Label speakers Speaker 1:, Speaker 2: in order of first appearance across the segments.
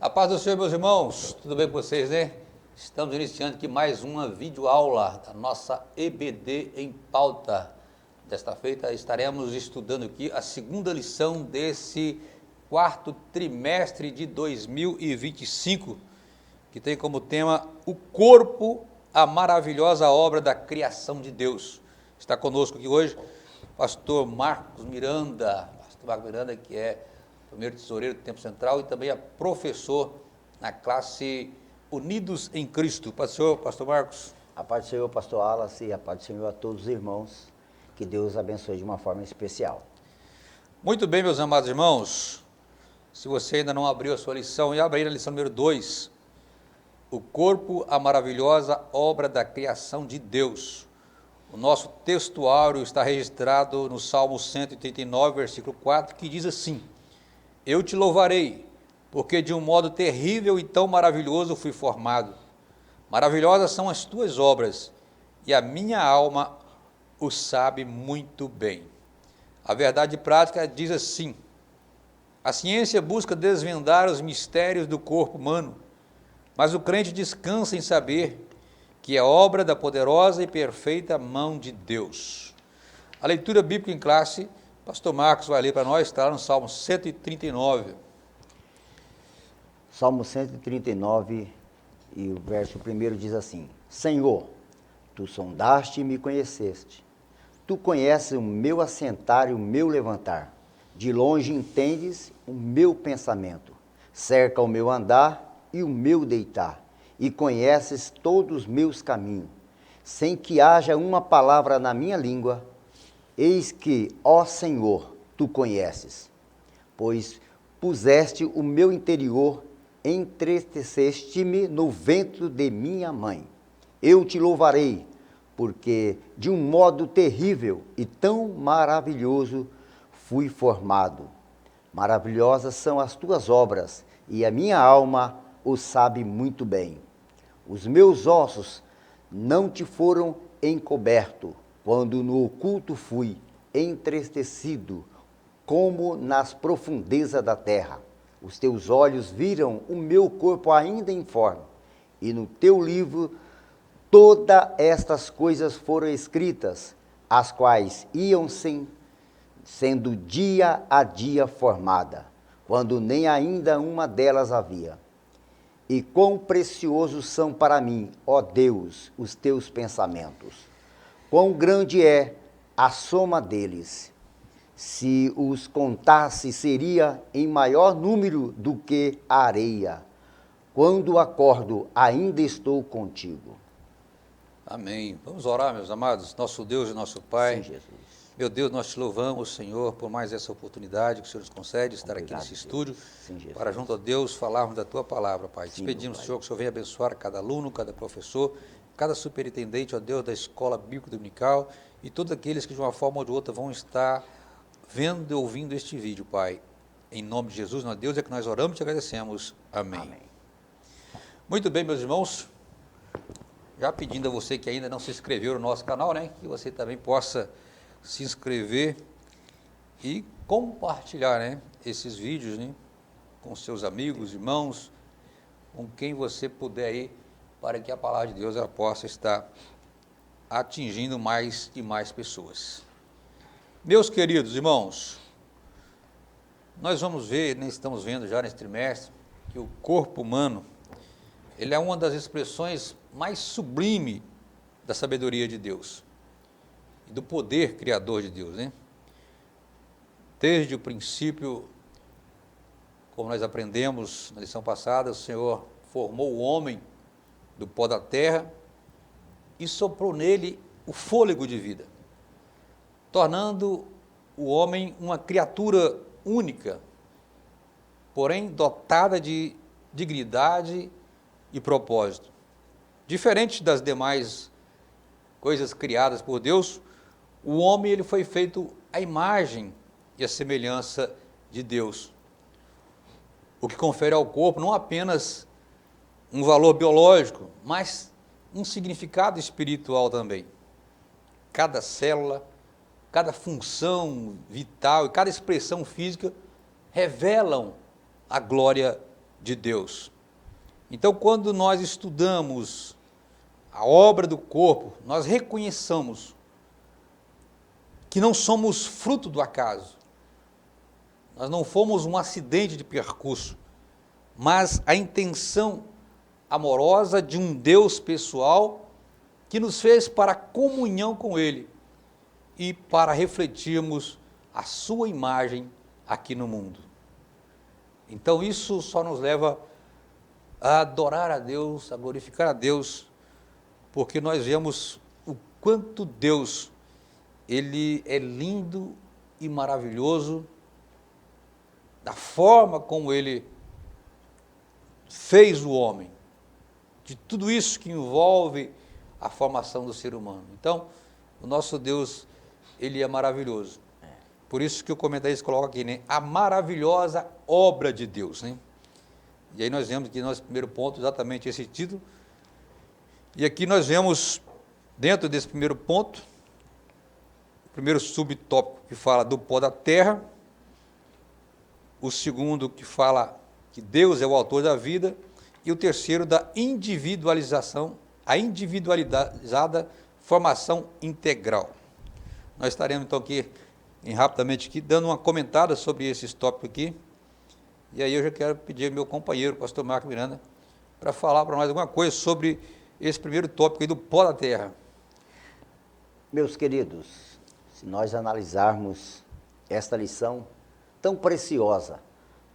Speaker 1: A paz do Senhor, meus irmãos, tudo bem com vocês, né? Estamos iniciando aqui mais uma videoaula da nossa EBD em Pauta. Desta feita estaremos estudando aqui a segunda lição desse quarto trimestre de 2025, que tem como tema o corpo, a maravilhosa obra da criação de Deus. Está conosco aqui hoje o pastor Marcos Miranda, que é primeiro tesoureiro do Tempo Central e também é professor na classe Unidos em Cristo. Pastor Marcos.
Speaker 2: A paz do Senhor, pastor Wallace, e a paz do Senhor a todos os irmãos. Que Deus abençoe de uma forma especial.
Speaker 1: Muito bem, meus amados irmãos. Se você ainda não abriu a sua lição, e abre aí a lição número 2. O corpo, a maravilhosa obra da criação de Deus. O nosso textuário está registrado no Salmo 139, versículo 4, que diz assim: Eu te louvarei, porque de um modo terrível e tão maravilhoso fui formado. Maravilhosas são as tuas obras, e a minha alma o sabe muito bem. A verdade prática diz assim: a ciência busca desvendar os mistérios do corpo humano, mas o crente descansa em saber que é obra da poderosa e perfeita mão de Deus. A leitura bíblica em classe, pastor Marcos vai ler para nós, está lá no Salmo 139.
Speaker 2: Salmo 139, e o verso 1 diz assim: Senhor, tu sondaste e me conheceste. Tu conheces o meu assentar e o meu levantar. De longe entendes o meu pensamento. Cerca o meu andar e o meu deitar. E conheces todos os meus caminhos. Sem que haja uma palavra na minha língua, eis que, ó Senhor, tu conheces. Pois puseste o meu interior, entristeceste-me no ventre de minha mãe. Eu te louvarei, porque de um modo terrível e tão maravilhoso fui formado. Maravilhosas são as tuas obras, e a minha alma o sabe muito bem. Os meus ossos não te foram encobertos, quando no oculto fui entristecido, como nas profundezas da terra. Os teus olhos viram o meu corpo ainda informe, e no teu livro todas estas coisas foram escritas, as quais iam sendo dia a dia formada, quando nem ainda uma delas havia. E quão preciosos são para mim, ó Deus, os teus pensamentos. Quão grande é a soma deles. Se os contasse, seria em maior número do que a areia. Quando acordo, ainda estou contigo.
Speaker 1: Amém. Vamos orar, meus amados. Nosso Deus e nosso Pai.
Speaker 2: Sim, Jesus.
Speaker 1: Meu Deus, nós te louvamos, Senhor, por mais essa oportunidade que o Senhor nos concede, estar aqui nesse estúdio,
Speaker 2: Sim, Jesus.
Speaker 1: para junto a Deus falarmos da Tua palavra, Pai. Te
Speaker 2: Sim,
Speaker 1: pedimos,
Speaker 2: Pai.
Speaker 1: Senhor, que o Senhor venha abençoar cada aluno, cada professor, cada superintendente, ó Deus, da Escola Bíblica Dominical e todos aqueles que de uma forma ou de outra vão estar vendo e ouvindo este vídeo, Pai. Em nome de Jesus, nós Deus é que nós oramos e te agradecemos. Amém.
Speaker 2: Amém.
Speaker 1: Muito bem, meus irmãos, já pedindo a você que ainda não se inscreveu no nosso canal, né, que você também possa se inscrever e compartilhar, né, esses vídeos, né, com seus amigos, irmãos, com quem você puder aí, para que a palavra de Deus ela possa estar atingindo mais e mais pessoas. Meus queridos irmãos, nós vamos ver, né, estamos vendo já nesse trimestre, que o corpo humano, ele é uma das expressões mais sublime da sabedoria de Deus e do poder criador de Deus, né? Desde o princípio, como nós aprendemos na lição passada, o Senhor formou o homem do pó da terra e soprou nele o fôlego de vida, tornando o homem uma criatura única, porém dotada de dignidade e propósito. Diferente das demais coisas criadas por Deus, o homem ele foi feito à imagem e à semelhança de Deus, o que confere ao corpo não apenas um valor biológico, mas um significado espiritual também. Cada célula, cada função vital e cada expressão física revelam a glória de Deus. Então, quando nós estudamos a obra do corpo, nós reconheçamos que não somos fruto do acaso. Nós não fomos um acidente de percurso, mas a intenção amorosa de um Deus pessoal que nos fez para a comunhão com Ele e para refletirmos a sua imagem aqui no mundo. Então isso só nos leva a adorar a Deus, a glorificar a Deus, porque nós vemos o quanto Deus, Ele é lindo e maravilhoso, da forma como Ele fez o homem, de tudo isso que envolve a formação do ser humano. Então, o nosso Deus, Ele é maravilhoso. Por isso que o comentarista coloca aqui, né? A maravilhosa obra de Deus, né? E aí nós vemos que nosso primeiro ponto, exatamente esse título. E aqui nós vemos, dentro desse primeiro ponto, o primeiro subtópico que fala do pó da terra, o segundo que fala que Deus é o autor da vida, e o terceiro da individualização, a individualizada formação integral. Nós estaremos então aqui, rapidamente aqui, dando uma comentada sobre esses tópicos aqui, e aí eu já quero pedir ao meu companheiro, o pastor Marco Miranda, para falar para nós alguma coisa sobre esse primeiro tópico aí do pó da terra.
Speaker 2: Meus queridos, se nós analisarmos esta lição tão preciosa,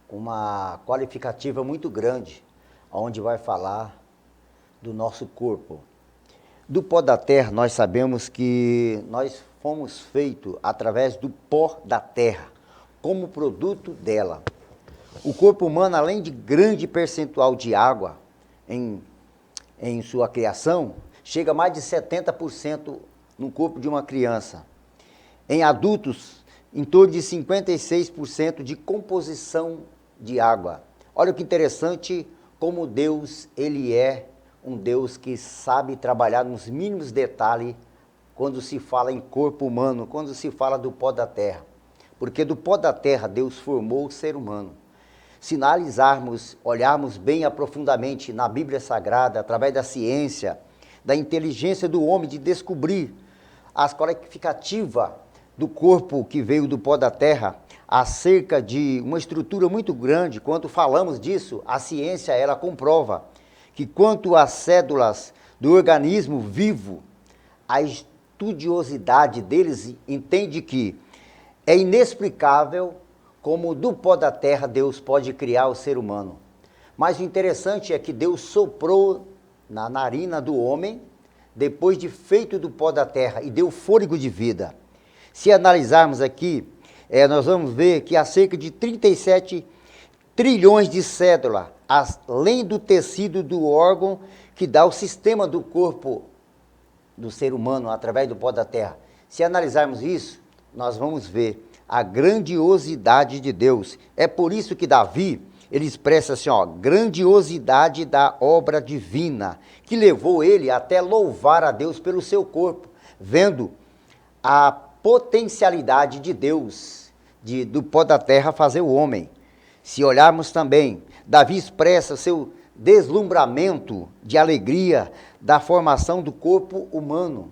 Speaker 2: com uma qualificativa muito grande, onde vai falar do nosso corpo. Do pó da terra, nós sabemos que nós fomos feitos através do pó da terra, como produto dela. O corpo humano, além de grande percentual de água em sua criação, chega a mais de 70% no corpo de uma criança. Em adultos, em torno de 56% de composição de água. Olha que interessante como Deus, Ele é um Deus que sabe trabalhar nos mínimos detalhes quando se fala em corpo humano, quando se fala do pó da terra. Porque do pó da terra Deus formou o ser humano. Se analisarmos, olharmos bem aprofundadamente na Bíblia Sagrada, através da ciência, da inteligência do homem de descobrir as qualificativas do corpo que veio do pó da terra, acerca de uma estrutura muito grande, quando falamos disso, a ciência ela comprova que quanto às células do organismo vivo, a estudiosidade deles entende que é inexplicável como do pó da terra Deus pode criar o ser humano. Mas o interessante é que Deus soprou na narina do homem, depois de feito do pó da terra, e deu fôlego de vida. Se analisarmos aqui, nós vamos ver que há cerca de 37 trilhões de células, além do tecido do órgão que dá o sistema do corpo do ser humano através do pó da terra. Se analisarmos isso, nós vamos ver a grandiosidade de Deus. É por isso que Davi, ele expressa assim, grandiosidade da obra divina, que levou ele até louvar a Deus pelo seu corpo, vendo a potencialidade de Deus, do pó da terra fazer o homem. Se olharmos também, Davi expressa seu deslumbramento de alegria da formação do corpo humano,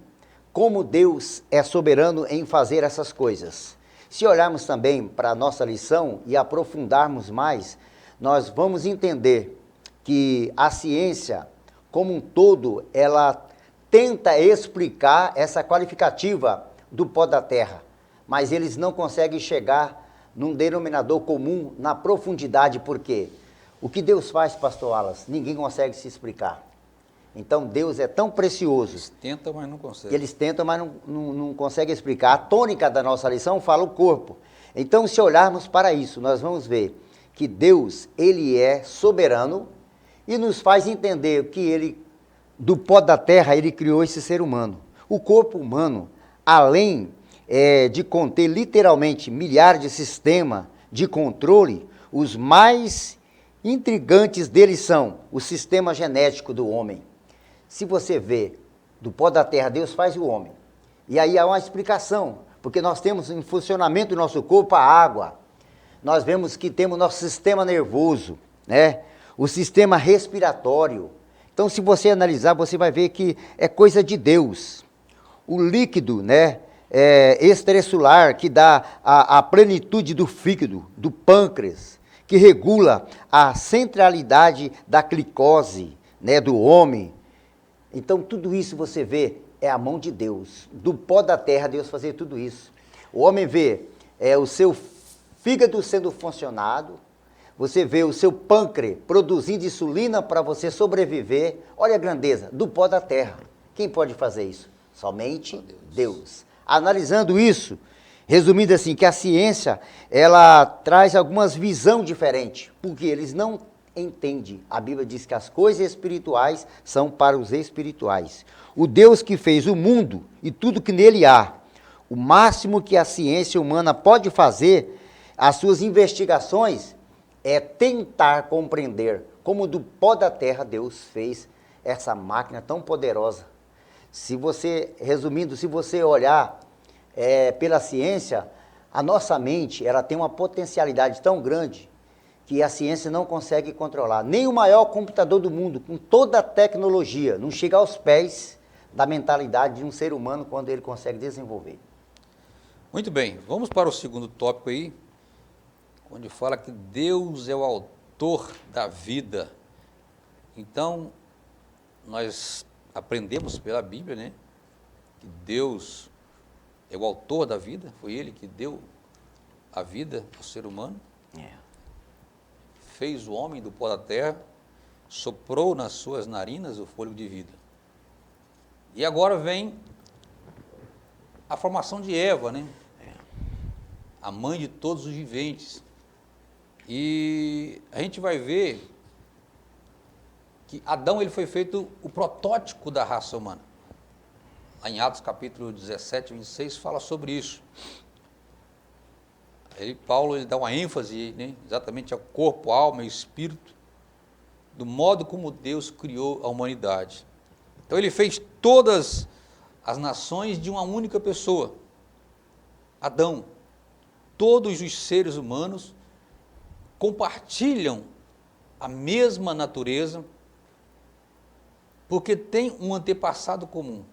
Speaker 2: como Deus é soberano em fazer essas coisas. Se olharmos também para a nossa lição e aprofundarmos mais, nós vamos entender que a ciência, como um todo, ela tenta explicar essa qualificativa do pó da terra, mas eles não conseguem chegar num denominador comum na profundidade, porque o que Deus faz, pastor Wallace, ninguém consegue se explicar. Então Deus é tão precioso.
Speaker 1: Eles tentam, mas não conseguem.
Speaker 2: Eles tentam, mas não conseguem explicar. A tônica da nossa lição fala o corpo. Então, se olharmos para isso, nós vamos ver que Deus, Ele é soberano e nos faz entender que Ele, do pó da terra, Ele criou esse ser humano. O corpo humano, além de conter literalmente milhares de sistemas de controle, os mais intrigantes deles são o sistema genético do homem. Se você vê, do pó da terra, Deus faz o homem. E aí há uma explicação, porque nós temos em funcionamento do nosso corpo a água. Nós vemos que temos nosso sistema nervoso, né? o sistema respiratório. Então, se você analisar, você vai ver que é coisa de Deus. O líquido, né, extracelular, que dá a plenitude do fígado, do pâncreas, que regula a centralidade da glicose, né, do homem. Então, tudo isso você vê, é a mão de Deus. Do pó da terra, Deus fazia tudo isso. O homem vê o seu fígado sendo funcionado, você vê o seu pâncreas produzindo insulina para você sobreviver. Olha a grandeza, do pó da terra. Quem pode fazer isso? Somente Deus. Analisando isso, resumindo assim, que a ciência, ela traz algumas visões diferentes, porque eles não entendem. A Bíblia diz que as coisas espirituais são para os espirituais. O Deus que fez o mundo e tudo que nele há, o máximo que a ciência humana pode fazer, as suas investigações, é tentar compreender como do pó da terra Deus fez essa máquina tão poderosa. Se você, resumindo, se você olhar pela ciência, a nossa mente, ela tem uma potencialidade tão grande que a ciência não consegue controlar. Nem o maior computador do mundo, com toda a tecnologia, não chega aos pés da mentalidade de um ser humano quando ele consegue desenvolver.
Speaker 1: Muito bem, vamos para o segundo tópico aí, onde fala que Deus é o autor da vida. Então, nós aprendemos pela Bíblia, né, que Deus é o autor da vida, foi Ele que deu a vida ao ser humano, fez o homem do pó da terra, soprou nas suas narinas o fôlego de vida. E agora vem a formação de Eva, né? A mãe de todos os viventes. E a gente vai ver que Adão ele foi feito o protótipo da raça humana. Lá em Atos capítulo 17, 26, fala sobre isso. Paulo ele dá uma ênfase, né, exatamente ao corpo, alma e espírito, do modo como Deus criou a humanidade. Então ele fez todas as nações de uma única pessoa, Adão. Todos os seres humanos compartilham a mesma natureza, porque tem um antepassado comum.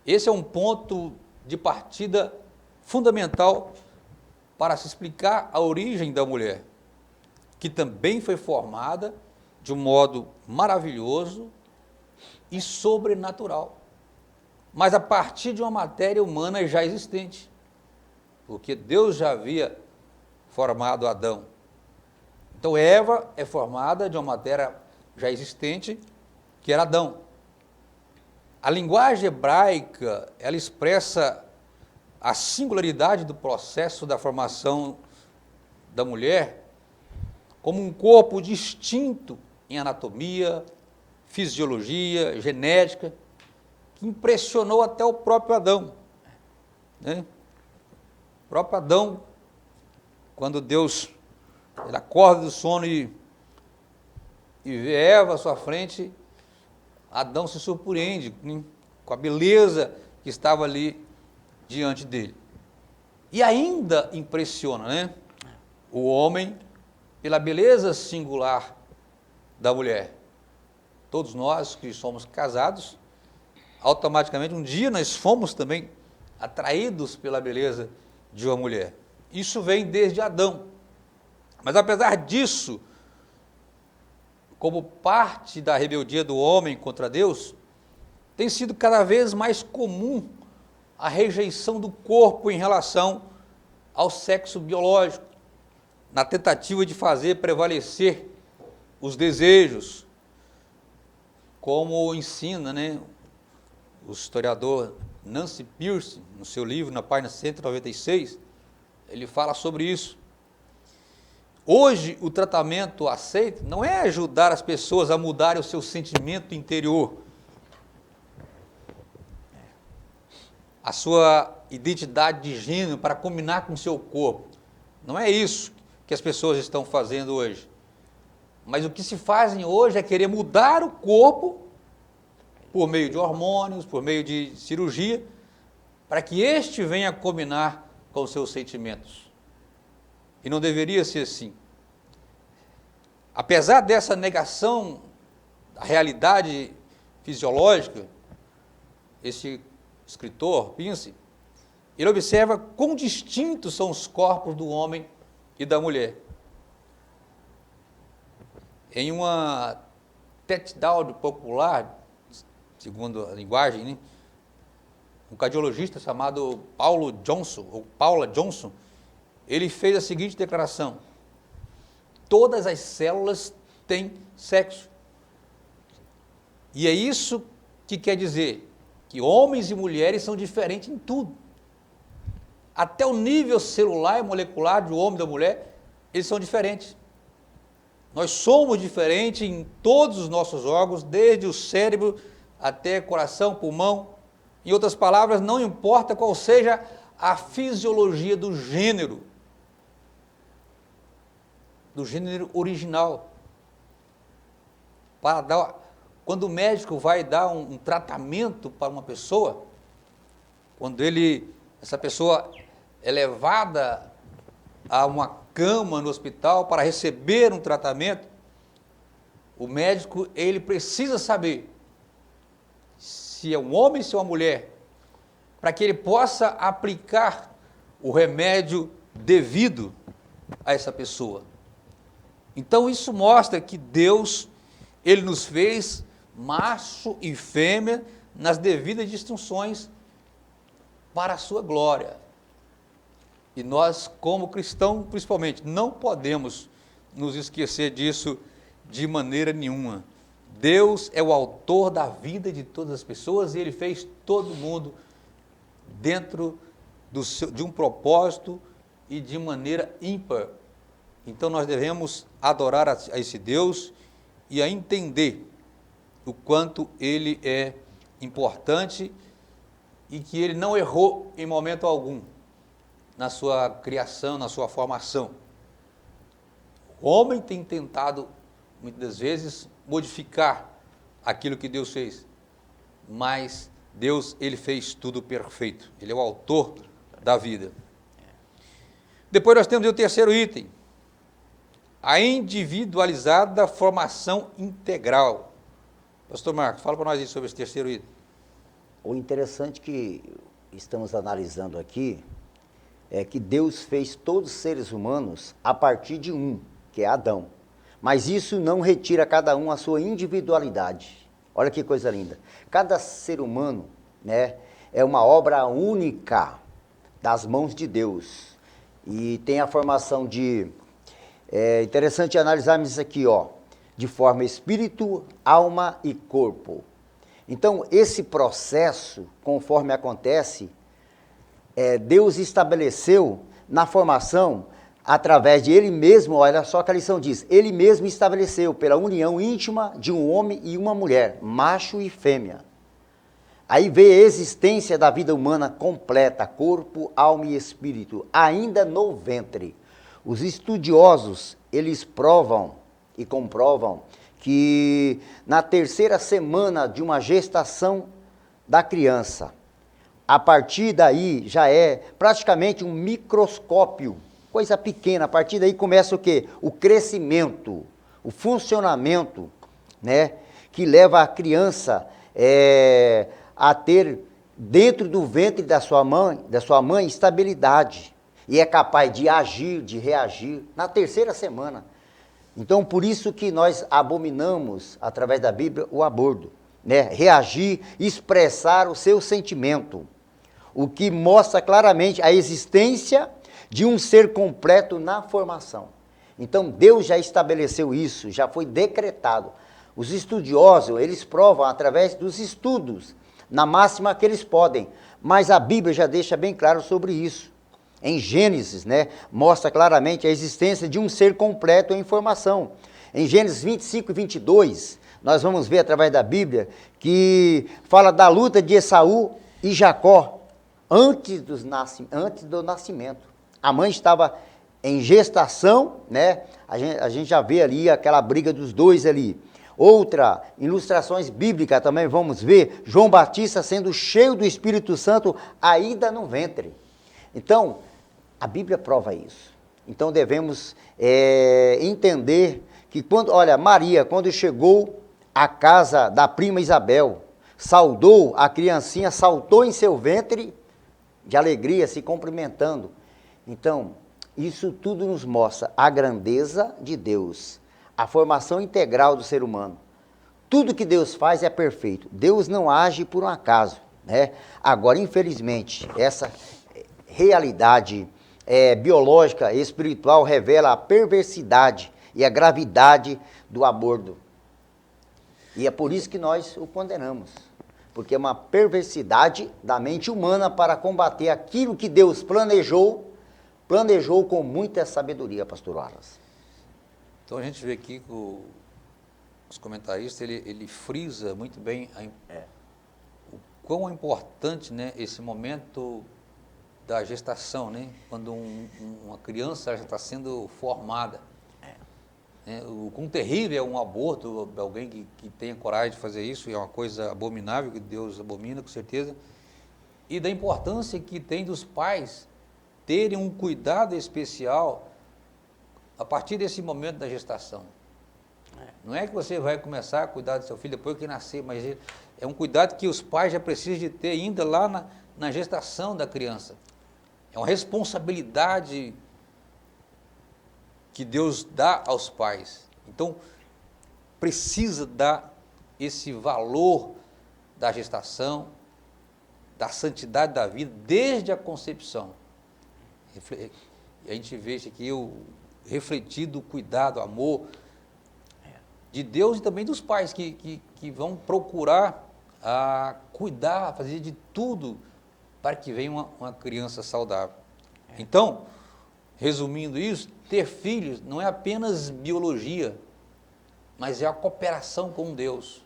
Speaker 1: Esse é um ponto de partida fundamental para se explicar a origem da mulher, que também foi formada de um modo maravilhoso e sobrenatural, mas a partir de uma matéria humana já existente, porque Deus já havia formado Adão. Então Eva é formada de uma matéria já existente, que era Adão. A linguagem hebraica, ela expressa a singularidade do processo da formação da mulher como um corpo distinto em anatomia, fisiologia, genética, que impressionou até o próprio Adão, né? O próprio Adão, quando Deus ele acorda do sono e vê Eva à sua frente, Adão se surpreende, né, com a beleza que estava ali diante dele. E ainda impressiona, né, o homem pela beleza singular da mulher. Todos nós que somos casados, automaticamente um dia nós fomos também atraídos pela beleza de uma mulher. Isso vem desde Adão. Mas apesar disso, como parte da rebeldia do homem contra Deus, tem sido cada vez mais comum a rejeição do corpo em relação ao sexo biológico, na tentativa de fazer prevalecer os desejos, como ensina, né, o historiador Nancy Pearce, no seu livro, na página 196, ele fala sobre isso. Hoje, o tratamento aceito não é ajudar as pessoas a mudarem o seu sentimento interior, a sua identidade de gênero para combinar com o seu corpo. Não é isso que as pessoas estão fazendo hoje. Mas o que se fazem hoje é querer mudar o corpo por meio de hormônios, por meio de cirurgia, para que este venha combinar com os seus sentimentos. E não deveria ser assim. apesar dessa negação da realidade fisiológica, esse escritor, Pince, ele observa quão distintos são os corpos do homem e da mulher. Em uma TED-Talk popular, segundo a linguagem, né, um cardiologista chamado Paula Johnson, ele fez a seguinte declaração: todas as células têm sexo. E é isso que quer dizer que homens e mulheres são diferentes em tudo. Até o nível celular e molecular do homem e da mulher, eles são diferentes. Nós somos diferentes em todos os nossos órgãos, desde o cérebro até coração, pulmão. Em outras palavras, não importa qual seja a fisiologia do gênero original. Quando o médico vai dar um tratamento para uma pessoa, quando essa pessoa é levada a uma cama no hospital para receber um tratamento, o médico ele precisa saber se é um homem ou se é uma mulher, para que ele possa aplicar o remédio devido a essa pessoa. Então isso mostra que Deus, ele nos fez macho e fêmea nas devidas distinções para a sua glória. E nós, como cristãos, principalmente, não podemos nos esquecer disso de maneira nenhuma. Deus é o autor da vida de todas as pessoas e ele fez todo mundo dentro de um propósito e de maneira ímpar. Então nós devemos adorar a esse Deus e a entender o quanto ele é importante e que ele não errou em momento algum na sua criação, na sua formação. O homem tem tentado, muitas vezes, modificar aquilo que Deus fez, mas Deus, ele fez tudo perfeito. Ele é o autor da vida. Depois nós temos o terceiro item, a individualizada formação integral. Pastor Marcos, fala para nós aí sobre esse terceiro item.
Speaker 2: O interessante que estamos analisando aqui é que Deus fez todos os seres humanos a partir de um, que é Adão. Mas isso não retira cada um a sua individualidade. Olha que coisa linda. Cada ser humano, né, é uma obra única das mãos de Deus. E tem a formação de... É interessante analisarmos isso aqui, ó, de forma espírito, alma e corpo. Então, esse processo, conforme acontece, Deus estabeleceu na formação, através de Ele mesmo, olha só que a lição diz, Ele mesmo estabeleceu pela união íntima de um homem e uma mulher, macho e fêmea. Aí vê a existência da vida humana completa, corpo, alma e espírito, ainda no ventre. Os estudiosos, eles provam e comprovam que na terceira semana de uma gestação da criança, a partir daí já é praticamente um microscópio, coisa pequena. A partir daí começa o quê? O crescimento, o funcionamento, né? Que leva a criança a ter dentro do ventre da sua mãe estabilidade. E é capaz de agir, de reagir na terceira semana. Então, por isso que nós abominamos, através da Bíblia, o aborto, né? Reagir, expressar o seu sentimento. O que mostra claramente a existência de um ser completo na formação. Então, Deus já estabeleceu isso, já foi decretado. Os estudiosos, eles provam através dos estudos, na máxima que eles podem, mas a Bíblia já deixa bem claro sobre isso. Em Gênesis, né, mostra claramente a existência de um ser completo em formação. Em Gênesis 25 e 22, nós vamos ver através da Bíblia, que fala da luta de Esaú e Jacó, antes do nascimento. A mãe estava em gestação, né? A gente já vê ali aquela briga dos dois ali. Outra, ilustrações bíblicas também vamos ver, João Batista sendo cheio do Espírito Santo ainda no ventre. Então, a Bíblia prova isso. Então devemos entender que quando, olha, Maria, quando chegou à casa da prima Isabel, saudou a criancinha, saltou em seu ventre de alegria, se cumprimentando. Então, isso tudo nos mostra a grandeza de Deus, a formação integral do ser humano. Tudo que Deus faz é perfeito. Deus não age por um acaso, né? Agora, infelizmente, essa realidade biológica e espiritual revela a perversidade e a gravidade do aborto. E é por isso que nós o condenamos. Porque é uma perversidade da mente humana para combater aquilo que Deus planejou com muita sabedoria, pastor Wallace.
Speaker 1: Então a gente vê aqui que os comentaristas, ele frisa muito bem o quão é importante, né, esse momento da gestação, né, quando uma criança já está sendo formada. O quão terrível é um aborto, alguém que tenha coragem de fazer isso, é uma coisa abominável, que Deus abomina, com certeza. E da importância que tem dos pais terem um cuidado especial a partir desse momento da gestação. Não é que você vai começar a cuidar do seu filho depois que nascer, mas é um cuidado que os pais já precisam de ter ainda lá na gestação da criança. É uma responsabilidade que Deus dá aos pais. Então, precisa dar esse valor da gestação, da santidade da vida, desde a concepção. E a gente vê isso aqui, o refletido cuidado, amor de Deus e também dos pais que vão procurar cuidar, fazer de tudo para que venha uma criança saudável. Então, resumindo isso, ter filhos não é apenas biologia, mas é a cooperação com Deus.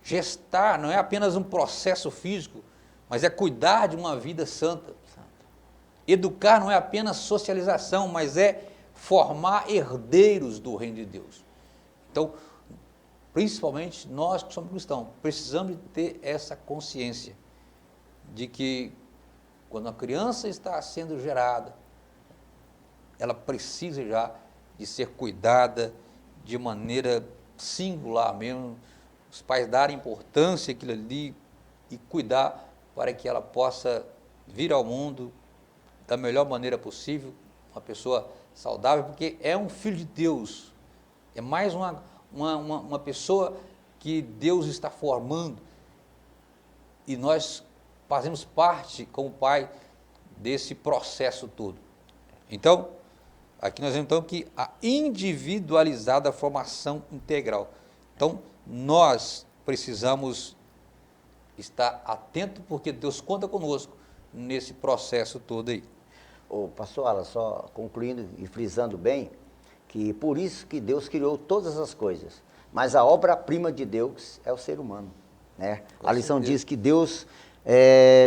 Speaker 1: Gestar não é apenas um processo físico, mas é cuidar de uma vida santa. Educar não é apenas socialização, mas é formar herdeiros do reino de Deus. Então, principalmente nós que somos cristãos, precisamos de ter essa consciência de que quando a criança está sendo gerada, ela precisa já de ser cuidada de maneira singular mesmo, os pais darem importância àquilo ali e cuidar para que ela possa vir ao mundo da melhor maneira possível, uma pessoa saudável, porque é um filho de Deus, é mais uma pessoa que Deus está formando e nós fazemos parte, como pai, desse processo todo. Então, aqui nós vemos então que a individualizada formação integral. Então, nós precisamos estar atentos, porque Deus conta conosco nesse processo todo aí.
Speaker 2: Ô, pastor Alan, só concluindo e frisando bem, que por isso que Deus criou todas as coisas, mas a obra-prima de Deus é o ser humano, né? A lição diz que Deus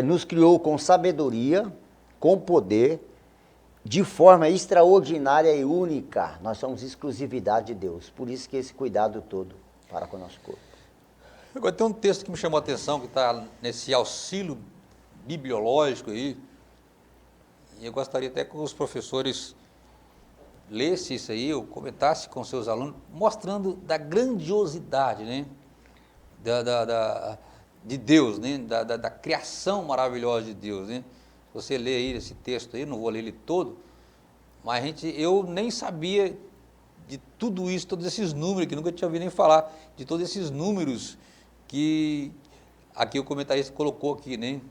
Speaker 2: nos criou com sabedoria, com poder, de forma extraordinária e única. Nós somos exclusividade de Deus, por isso que esse cuidado todo para com o nosso corpo.
Speaker 1: Agora tem um texto que me chamou a atenção, que está nesse auxílio bibliológico aí, e eu gostaria até que os professores lessem isso aí, ou comentassem com seus alunos, mostrando da grandiosidade, né, de Deus, né, da criação maravilhosa de Deus, né. Você lê aí esse texto aí, não vou ler ele todo, mas eu nem sabia de tudo isso, todos esses números, que nunca tinha ouvido nem falar, de todos esses números que aqui o comentarista colocou aqui, né?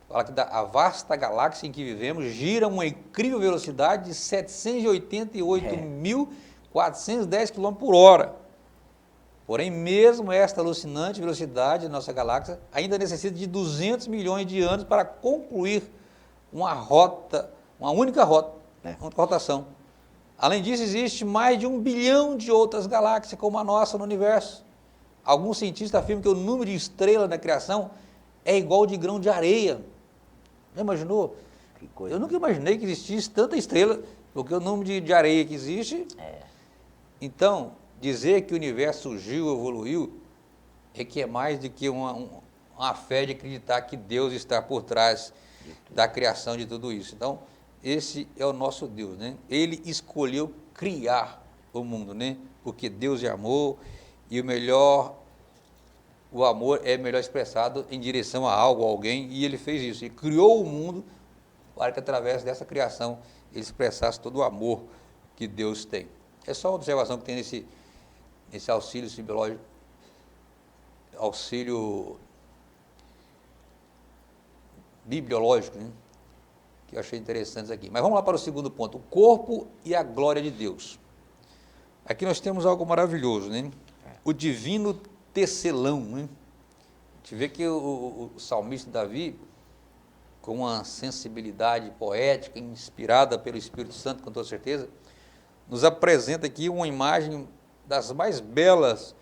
Speaker 1: Fala que a vasta galáxia em que vivemos gira uma incrível velocidade de 788.410 km por hora. Porém, mesmo esta alucinante velocidade da nossa galáxia ainda necessita de 200 milhões de anos para concluir uma única rotação. Além disso, existe mais de 1 bilhão de outras galáxias como a nossa no universo. Alguns cientistas afirmam que o número de estrelas na criação é igual ao de grão de areia. Já imaginou?
Speaker 2: Que coisa.
Speaker 1: Eu nunca imaginei que existisse tanta estrela, porque o número de areia que existe. Então, dizer que o universo surgiu, evoluiu, requer mais do que uma fé de acreditar que Deus está por trás da criação de tudo isso. Então, esse é o nosso Deus, né? Ele escolheu criar o mundo, né? Porque Deus é amor e o amor é melhor expressado em direção a algo, a alguém, e ele fez isso. Ele criou o mundo para que através dessa criação ele expressasse todo o amor que Deus tem. É só uma observação que tem nesse auxílio simbiológico, auxílio bibliológico, né? Que eu achei interessante aqui. Mas vamos lá para o segundo ponto, o corpo e a glória de Deus. Aqui nós temos algo maravilhoso, né? O divino tecelão, né? A gente vê que o salmista Davi, com uma sensibilidade poética, inspirada pelo Espírito Santo, com toda certeza, nos apresenta aqui uma imagem das mais belas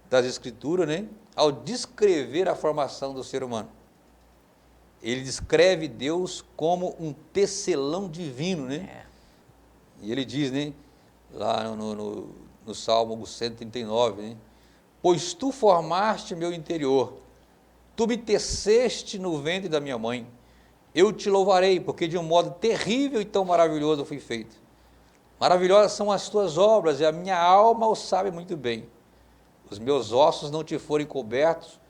Speaker 1: das Escrituras, né? Ao descrever a formação do ser humano. Ele descreve Deus como um tecelão divino, né? E ele diz, né, lá no Salmo 139, né? Pois tu formaste meu interior, tu me teceste no ventre da minha mãe, eu te louvarei, porque de um modo terrível e tão maravilhoso eu fui feito. Maravilhosas são as tuas obras, e a minha alma o sabe muito bem. Os meus ossos não te forem cobertos,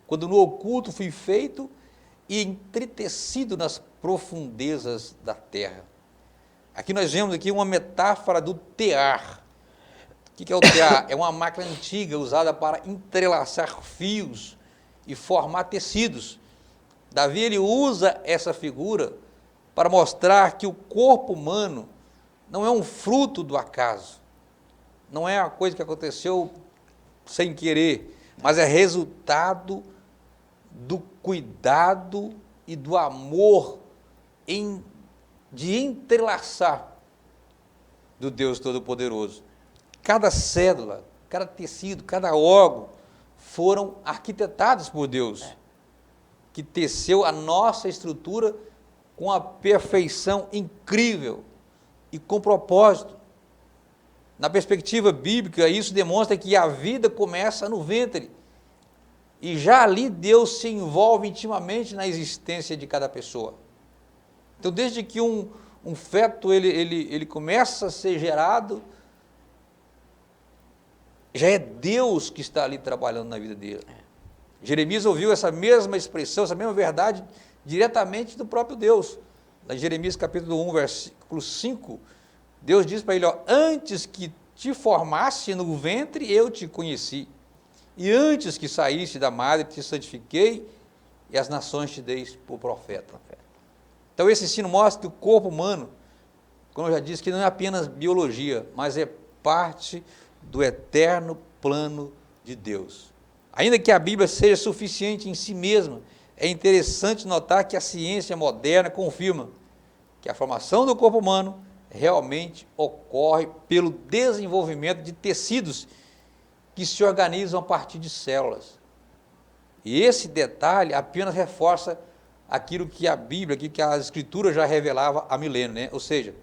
Speaker 1: quando no oculto fui feito e entretecido nas profundezas da terra. Aqui nós vemos aqui uma metáfora do tear. O que é o tear? É uma máquina antiga usada para entrelaçar fios e formar tecidos. Davi ele usa essa figura para mostrar que o corpo humano não é um fruto do acaso, não é uma coisa que aconteceu sem querer, mas é resultado do cuidado e do amor de entrelaçar do Deus Todo-Poderoso. Cada célula, cada tecido, cada órgão foram arquitetados por Deus, que teceu a nossa estrutura com a perfeição incrível e com propósito. Na perspectiva bíblica, isso demonstra que a vida começa no ventre, e já ali Deus se envolve intimamente na existência de cada pessoa. Então, desde que um feto ele começa a ser gerado, já é Deus que está ali trabalhando na vida dele. Jeremias ouviu essa mesma expressão, essa mesma verdade, diretamente do próprio Deus. Lá em Jeremias capítulo 1, versículo 5, Deus diz para ele, ó, antes que te formasse no ventre, eu te conheci. E antes que saísse da madre, te santifiquei, e as nações te dei por profeta. Então esse ensino mostra que o corpo humano, como eu já disse, que não é apenas biologia, mas é parte do eterno plano de Deus. Ainda que a Bíblia seja suficiente em si mesma, é interessante notar que a ciência moderna confirma que a formação do corpo humano realmente ocorre pelo desenvolvimento de tecidos que se organizam a partir de células. E esse detalhe apenas reforça aquilo que a Bíblia, aquilo que a Escritura já revelava há milênios, né? Ou seja,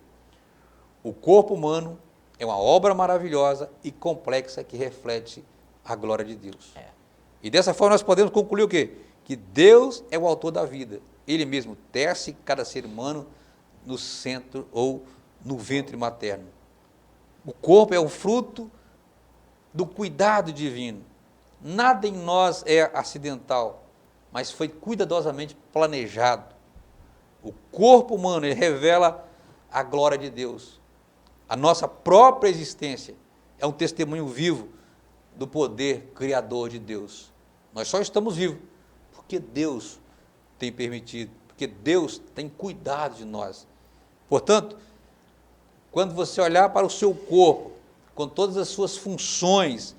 Speaker 1: o corpo humano é uma obra maravilhosa e complexa que reflete a glória de Deus. E dessa forma nós podemos concluir o quê? Que Deus é o autor da vida. Ele mesmo tece cada ser humano no centro ou no ventre materno. O corpo é o fruto do cuidado divino. Nada em nós é acidental, mas foi cuidadosamente planejado. O corpo humano ele revela a glória de Deus. A nossa própria existência é um testemunho vivo do poder criador de Deus. Nós só estamos vivos porque Deus tem permitido, porque Deus tem cuidado de nós. Portanto, quando você olhar para o seu corpo, com todas as suas funções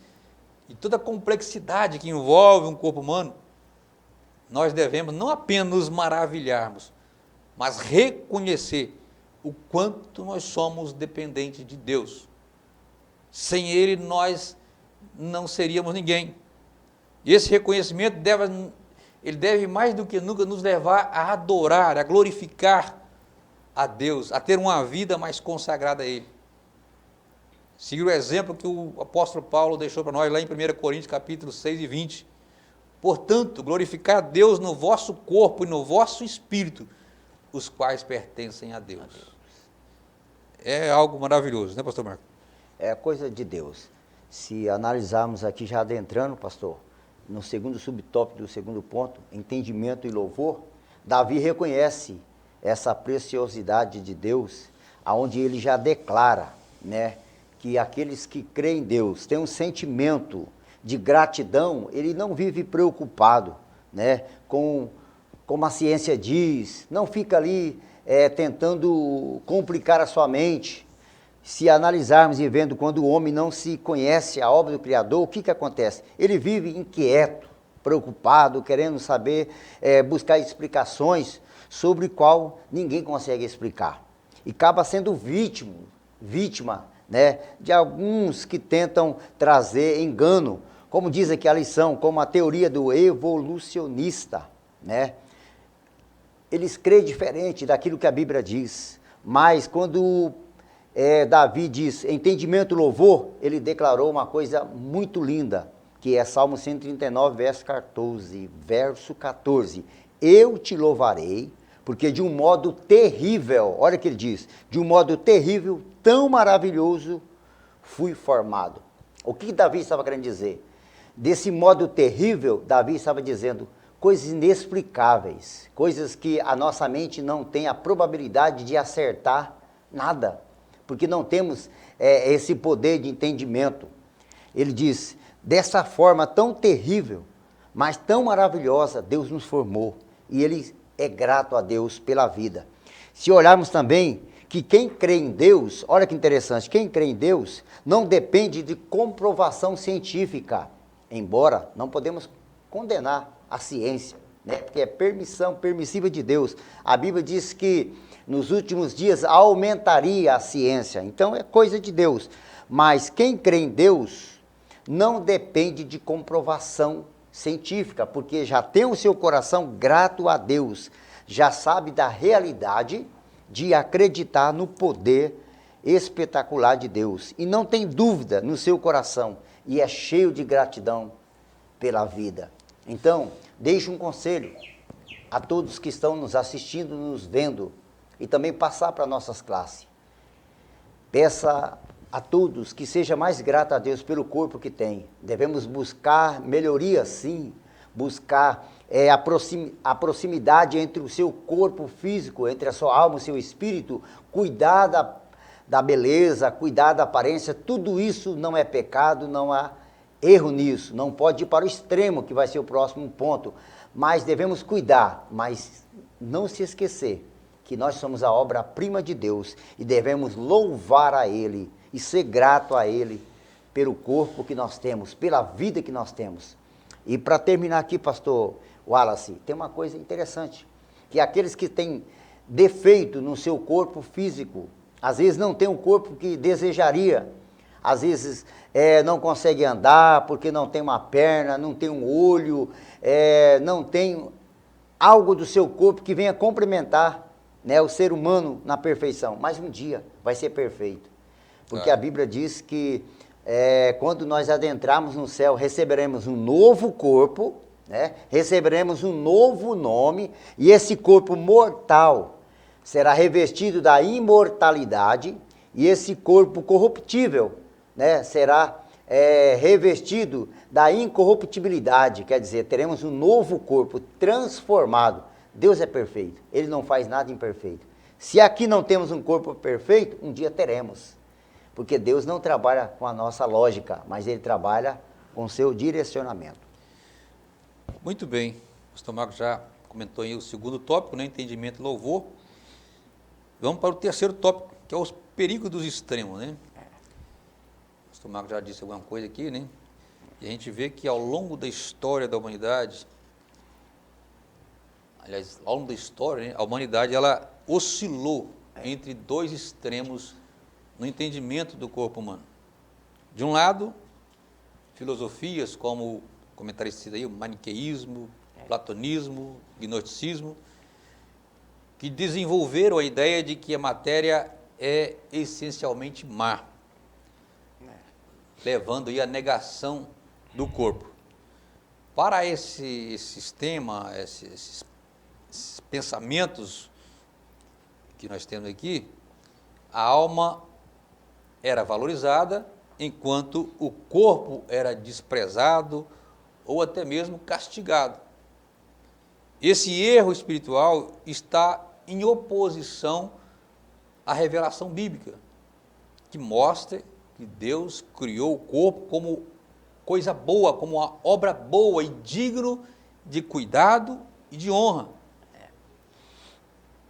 Speaker 1: e toda a complexidade que envolve um corpo humano, nós devemos não apenas nos maravilharmos, mas reconhecer o quanto nós somos dependentes de Deus. Sem Ele, nós não seríamos ninguém. E esse reconhecimento deve mais do que nunca nos levar a adorar, a glorificar a Deus, a ter uma vida mais consagrada a Ele. Seguir o exemplo que o apóstolo Paulo deixou para nós lá em 1 Coríntios capítulo 6 e 20. Portanto, glorificar a Deus no vosso corpo e no vosso espírito, os quais pertencem a Deus. É algo maravilhoso, né, pastor Marco?
Speaker 2: é coisa de Deus. Se analisarmos aqui, já adentrando, pastor, no segundo subtópico do segundo ponto, entendimento e louvor, Davi reconhece essa preciosidade de Deus, aonde ele já declara, né, que aqueles que creem em Deus têm um sentimento de gratidão, ele não vive preocupado, né, como a ciência diz, não fica ali tentando complicar a sua mente. Se analisarmos e vendo quando o homem não se conhece a obra do Criador, o que acontece? Ele vive inquieto, preocupado, querendo saber, buscar explicações sobre qual ninguém consegue explicar. E acaba sendo vítima, né, de alguns que tentam trazer engano, como diz aqui a lição, como a teoria do evolucionista, né? Eles creem diferente daquilo que a Bíblia diz, mas quando Davi diz entendimento e louvor, ele declarou uma coisa muito linda, que é Salmo 139, verso 14. Eu te louvarei, porque de um modo terrível, olha o que ele diz, de um modo terrível, tão maravilhoso, fui formado. O que Davi estava querendo dizer? Desse modo terrível, Davi estava dizendo coisas inexplicáveis, coisas que a nossa mente não tem a probabilidade de acertar nada, porque não temos esse poder de entendimento. Ele diz, dessa forma tão terrível, mas tão maravilhosa, Deus nos formou, e ele é grato a Deus pela vida. Se olharmos também que quem crê em Deus, olha que interessante, quem crê em Deus não depende de comprovação científica, embora não podemos condenar a ciência, né? Porque é permissiva de Deus. A Bíblia diz que nos últimos dias aumentaria a ciência, então é coisa de Deus. Mas quem crê em Deus não depende de comprovação científica, porque já tem o seu coração grato a Deus, já sabe da realidade de acreditar no poder espetacular de Deus, e não tem dúvida no seu coração, e é cheio de gratidão pela vida. Então, deixo um conselho a todos que estão nos assistindo, nos vendo, e também passar para nossas classes. Peça a todos que seja mais grato a Deus pelo corpo que tem. Devemos buscar melhoria, sim, buscar a proximidade entre o seu corpo físico, entre a sua alma e o seu espírito, cuidar da beleza, cuidar da aparência, tudo isso não é pecado, não há erro nisso, não pode ir para o extremo, que vai ser o próximo ponto, mas devemos cuidar, mas não se esquecer que nós somos a obra-prima de Deus e devemos louvar a Ele e ser grato a Ele pelo corpo que nós temos, pela vida que nós temos. E para terminar aqui, pastor Wallace, tem uma coisa interessante, que aqueles que têm defeito no seu corpo físico, às vezes não tem um corpo que desejaria, às vezes não consegue andar porque não tem uma perna, não tem um olho, não tem algo do seu corpo que venha complementar, né, o ser humano na perfeição, mas um dia vai ser perfeito, porque a Bíblia diz que quando nós adentrarmos no céu, receberemos um novo corpo, né, receberemos um novo nome, e esse corpo mortal será revestido da imortalidade, e esse corpo corruptível, né, será revestido da incorruptibilidade, quer dizer, teremos um novo corpo transformado. Deus é perfeito, Ele não faz nada imperfeito. Se aqui não temos um corpo perfeito, um dia teremos, porque Deus não trabalha com a nossa lógica, mas Ele trabalha com o seu direcionamento.
Speaker 1: Muito bem, o pastor Marcos já comentou aí o segundo tópico, né, entendimento e louvor. Vamos para o terceiro tópico, que é os perigos dos extremos, né? O pastor Marcos já disse alguma coisa aqui, né? E a gente vê que ao longo da história da humanidade, aliás, ao longo da história, né, a humanidade ela oscilou entre dois extremos no entendimento do corpo humano. De um lado, filosofias como comentarista aí, o maniqueísmo, platonismo, gnosticismo, que desenvolveram a ideia de que a matéria é essencialmente má, levando aí a negação do corpo. Para esse sistema, esses pensamentos que nós temos aqui, a alma era valorizada, enquanto o corpo era desprezado ou até mesmo castigado. Esse erro espiritual está em oposição à revelação bíblica, que mostra que Deus criou o corpo como coisa boa, como uma obra boa e digno de cuidado e de honra.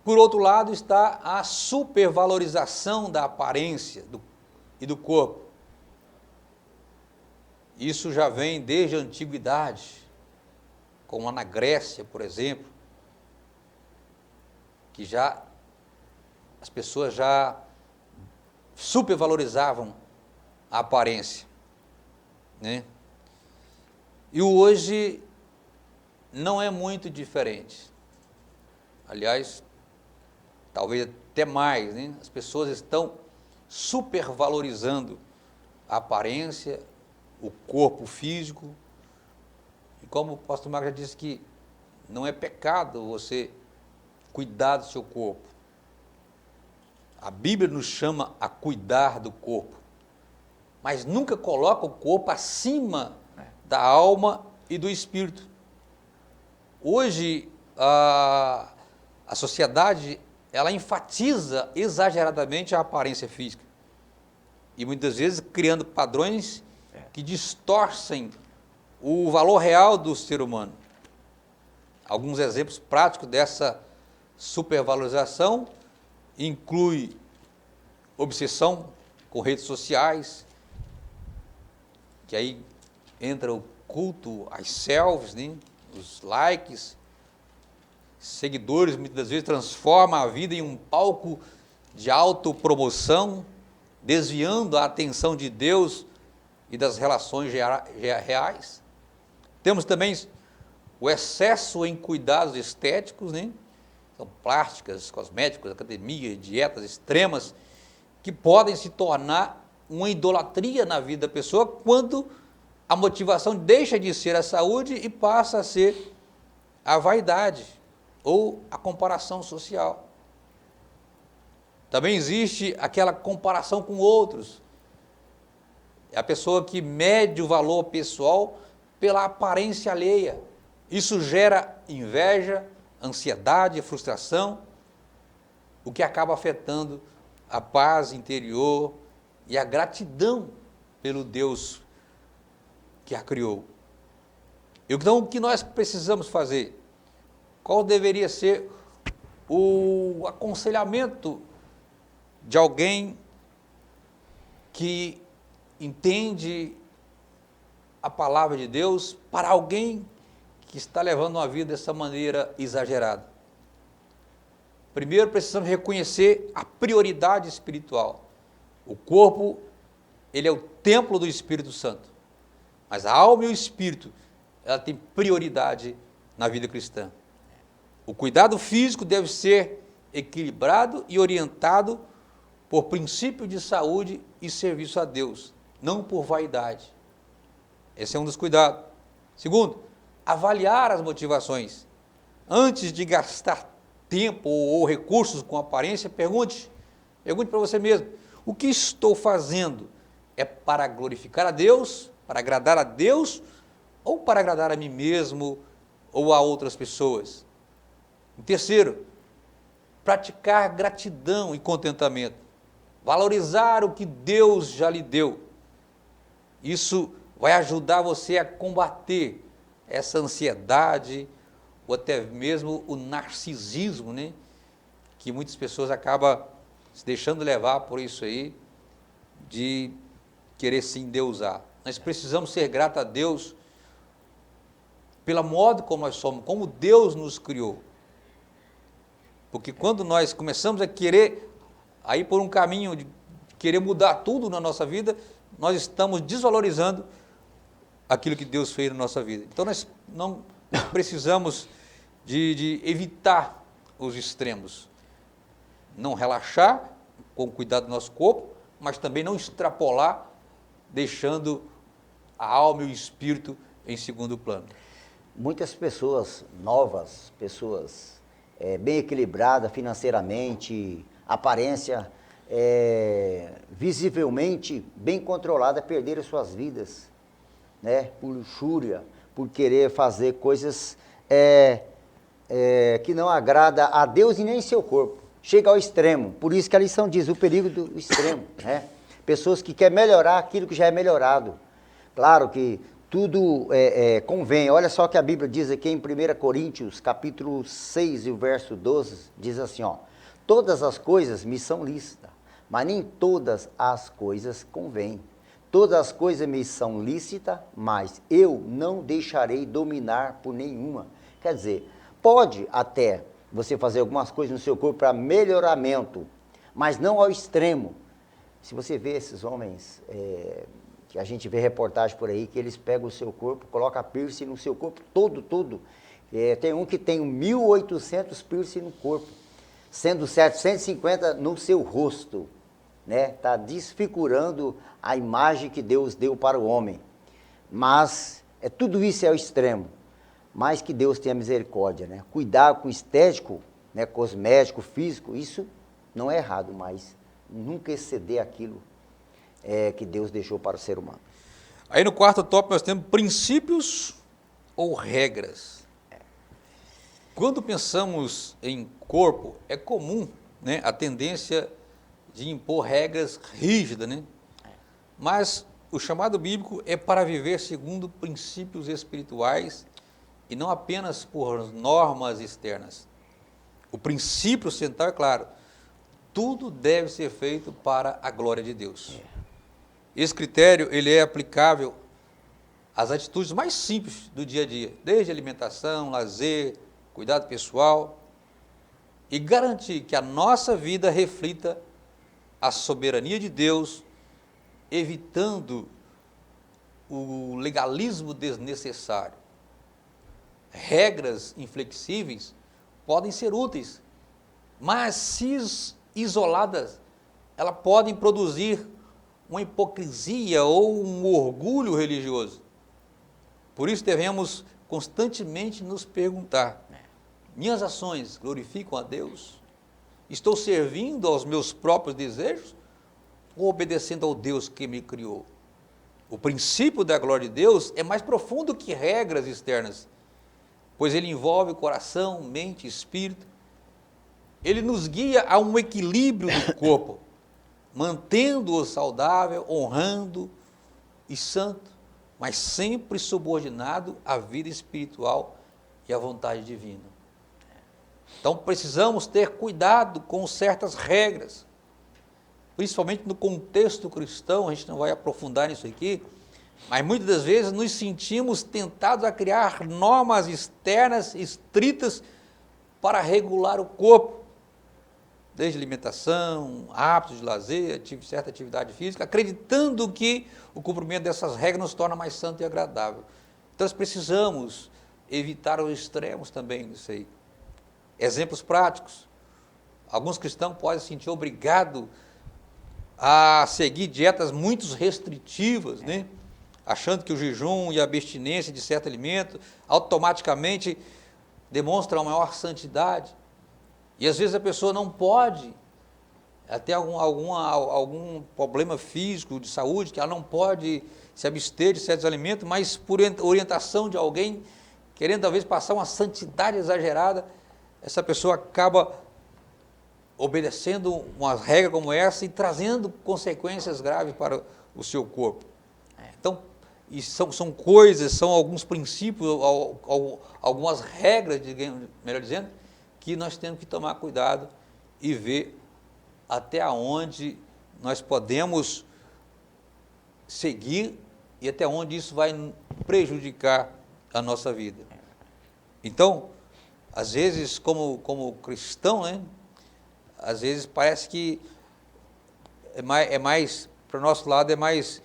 Speaker 1: Por outro lado, está a supervalorização da aparência e do corpo. Isso já vem desde a antiguidade, como na Grécia, por exemplo, que as pessoas já supervalorizavam a aparência, né? E hoje não é muito diferente. Aliás, talvez até mais, né? As pessoas estão supervalorizando a aparência, o corpo físico. E como o pastor Marcos já disse que não é pecado você cuidar do seu corpo. A Bíblia nos chama a cuidar do corpo, mas nunca coloca o corpo acima da alma e do espírito. Hoje, a sociedade, ela enfatiza exageradamente a aparência física e muitas vezes criando padrões que distorcem o valor real do ser humano. Alguns exemplos práticos dessa supervalorização inclui obsessão com redes sociais, que aí entra o culto às selfies, né? Os likes, seguidores muitas vezes transformam a vida em um palco de autopromoção, desviando a atenção de Deus e das relações reais. Temos também o excesso em cuidados estéticos, né? São plásticas, cosméticos, academia, dietas extremas, que podem se tornar uma idolatria na vida da pessoa quando a motivação deixa de ser a saúde e passa a ser a vaidade ou a comparação social. Também existe aquela comparação com outros. É a pessoa que mede o valor pessoal pela aparência alheia. Isso gera inveja, ansiedade, frustração, o que acaba afetando a paz interior e a gratidão pelo Deus que a criou. Então, o que nós precisamos fazer? Qual deveria ser o aconselhamento de alguém que entende a palavra de Deus para alguém que está levando uma vida dessa maneira exagerada? Primeiro, precisamos reconhecer a prioridade espiritual. O corpo, ele é o templo do Espírito Santo, mas a alma e o espírito, ela tem prioridade na vida cristã. O cuidado físico deve ser equilibrado e orientado por princípio de saúde e serviço a Deus, não por vaidade. Esse é um dos cuidados. Segundo, avaliar as motivações. Antes de gastar tempo ou recursos com aparência, pergunte para você mesmo: o que estou fazendo? É para glorificar a Deus, para agradar a Deus, ou para agradar a mim mesmo ou a outras pessoas? Em terceiro, praticar gratidão e contentamento. Valorizar o que Deus já lhe deu. Isso vai ajudar você a combater essa ansiedade ou até mesmo o narcisismo, né? Que muitas pessoas acabam se deixando levar por isso aí, de querer se endeusar. Nós precisamos ser gratos a Deus pelo modo como nós somos, como Deus nos criou. Porque quando nós começamos a querer ir por um caminho de querer mudar tudo na nossa vida, nós estamos desvalorizando aquilo que Deus fez na nossa vida. Então nós não precisamos de evitar os extremos. Não relaxar, com cuidado do nosso corpo, mas também não extrapolar, deixando a alma e o espírito em segundo plano.
Speaker 2: Muitas pessoas novas, pessoas bem equilibradas financeiramente, aparência, visivelmente bem controladas perderam suas vidas, né? Por luxúria, por querer fazer coisas que não agrada a Deus e nem seu corpo. Chega ao extremo. Por isso que a lição diz o perigo do extremo, né? Pessoas que querem melhorar aquilo que já é melhorado. Claro que tudo convém. Olha só que a Bíblia diz aqui em 1 Coríntios, capítulo 6 e o verso 12, diz assim, ó: todas as coisas me são lícitas, mas nem todas as coisas convêm. Todas as coisas me são lícitas, mas eu não deixarei dominar por nenhuma. Quer dizer, pode até você fazer algumas coisas no seu corpo para melhoramento, mas não ao extremo. Se você vê esses homens, que a gente vê reportagem por aí, que eles pegam o seu corpo, colocam piercing no seu corpo todo. Tem um que tem 1.800 piercing no corpo, sendo 750 no seu rosto, né? Está desfigurando a imagem que Deus deu para o homem. Mas tudo isso é o extremo. Mas que Deus tenha misericórdia, né? Cuidar com o estético, né? Cosmético, físico, isso não é errado, mas nunca exceder aquilo que Deus deixou para o ser humano.
Speaker 1: Aí no quarto tópico nós temos princípios ou regras. Quando pensamos em corpo, é comum, né, a tendência de impor regras rígidas, né? Mas o chamado bíblico é para viver segundo princípios espirituais e não apenas por normas externas. O princípio central é claro: tudo deve ser feito para a glória de Deus. Esse critério ele é aplicável às atitudes mais simples do dia a dia, desde alimentação, lazer, cuidado pessoal, e garantir que a nossa vida reflita a soberania de Deus, evitando o legalismo desnecessário. Regras inflexíveis podem ser úteis, mas se isoladas, elas podem produzir uma hipocrisia ou um orgulho religioso. Por isso devemos constantemente nos perguntar: minhas ações glorificam a Deus? Estou servindo aos meus próprios desejos ou obedecendo ao Deus que me criou? O princípio da glória de Deus é mais profundo que regras externas, pois ele envolve coração, mente e espírito. Ele nos guia a um equilíbrio do corpo, mantendo-o saudável, honrando e santo, mas sempre subordinado à vida espiritual e à vontade divina. Então precisamos ter cuidado com certas regras, principalmente no contexto cristão. A gente não vai aprofundar nisso aqui, mas muitas das vezes nos sentimos tentados a criar normas externas estritas para regular o corpo, desde alimentação, hábitos de lazer, certa atividade física, acreditando que o cumprimento dessas regras nos torna mais santo e agradável. Então nós precisamos evitar os extremos também nisso aí. Exemplos práticos: alguns cristãos podem se sentir obrigados a seguir dietas muito restritivas, né? Achando que o jejum e a abstinência de certo alimento automaticamente demonstram maior santidade. E às vezes a pessoa não pode, até algum problema físico, de saúde, que ela não pode se abster de certos alimentos, mas por orientação de alguém, querendo talvez passar uma santidade exagerada, essa pessoa acaba obedecendo uma regra como essa e trazendo consequências graves para o seu corpo. Então, são coisas, são alguns princípios, algumas regras, melhor dizendo, que nós temos que tomar cuidado e ver até onde nós podemos seguir e até onde isso vai prejudicar a nossa vida. Então, às vezes, como cristão, né, às vezes parece que é mais para o nosso lado, é mais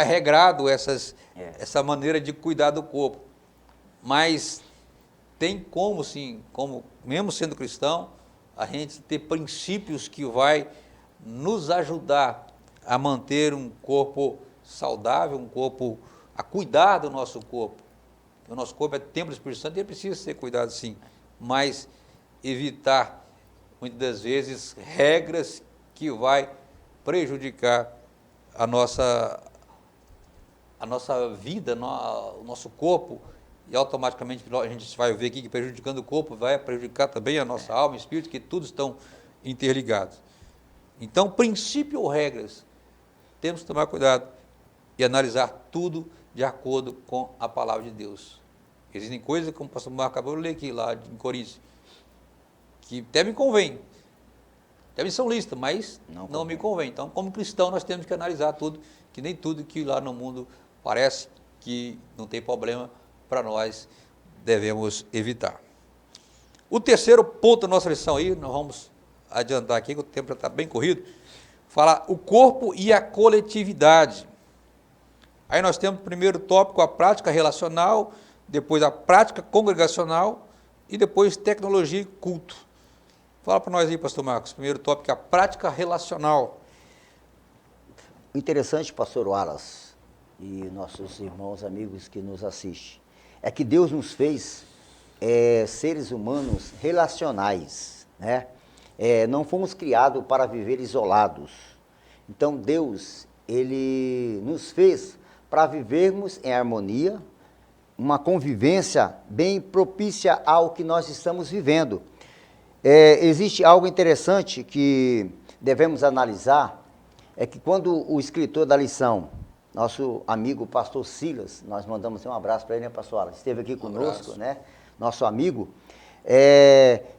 Speaker 1: regrado essa maneira de cuidar do corpo. Mas tem como, sim, mesmo sendo cristão, a gente ter princípios que vai nos ajudar a manter um corpo saudável, um corpo, a cuidar do nosso corpo. O nosso corpo é templo do Espírito Santo e ele precisa ser cuidado, sim, mas evitar, muitas das vezes, regras que vai prejudicar a nossa vida, o nosso corpo, e automaticamente a gente vai ver aqui que prejudicando o corpo vai prejudicar também a nossa alma e espírito, que todos estão interligados. Então, princípio ou regras, temos que tomar cuidado e analisar tudo de acordo com a palavra de Deus. Existem coisas, como o pastor Marco acabou de ler aqui, lá em Coríntios, que até me convém, até me são lícitas, mas não me convém. Então, como cristão, nós temos que analisar tudo, que nem tudo que lá no mundo parece que não tem problema, para nós devemos evitar. O terceiro ponto da nossa lição aí, nós vamos adiantar aqui, que o tempo já está bem corrido, fala o corpo e a coletividade. Aí nós temos o primeiro tópico, a prática relacional, depois a prática congregacional e depois tecnologia e culto. Fala para nós aí, pastor Marcos, primeiro tópico é a prática relacional.
Speaker 2: O interessante, pastor Wallace, e nossos irmãos, amigos que nos assistem, é que Deus nos fez seres humanos relacionais, né? Não fomos criados para viver isolados. Então Deus, Ele nos fez para vivermos em harmonia, uma convivência bem propícia ao que nós estamos vivendo. Existe algo interessante que devemos analisar, é que quando o escritor da lição, nosso amigo pastor Silas, nós mandamos um abraço para ele, né, pastor Alan? Esteve aqui conosco, né? Nosso amigo,